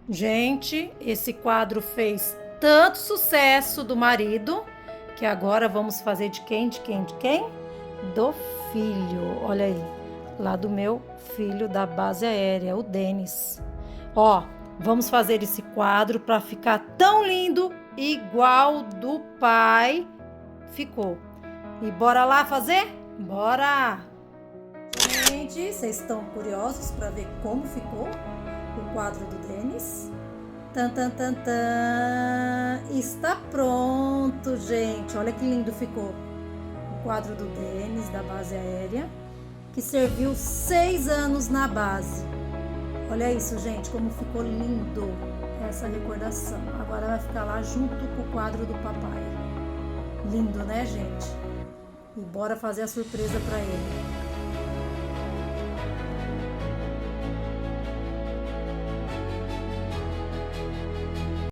Gente, esse quadro fez tanto sucesso do marido que agora vamos fazer de quem? De quem? De quem? Do filho. Olha aí, lá do meu filho da base aérea, o Denis. Ó, vamos fazer esse quadro para ficar tão lindo igual do pai ficou. E bora lá fazer? Bora! Gente, vocês estão curiosos para ver como ficou o quadro do Denis? Tan, tan, tan, tan. Está pronto, gente. Olha que lindo ficou o quadro do Denis da base aérea, que serviu 6 anos na base. Olha isso, gente, como ficou lindo essa recordação. Agora vai ficar lá junto com o quadro do papai. Lindo, né, gente? E bora fazer a surpresa para ele.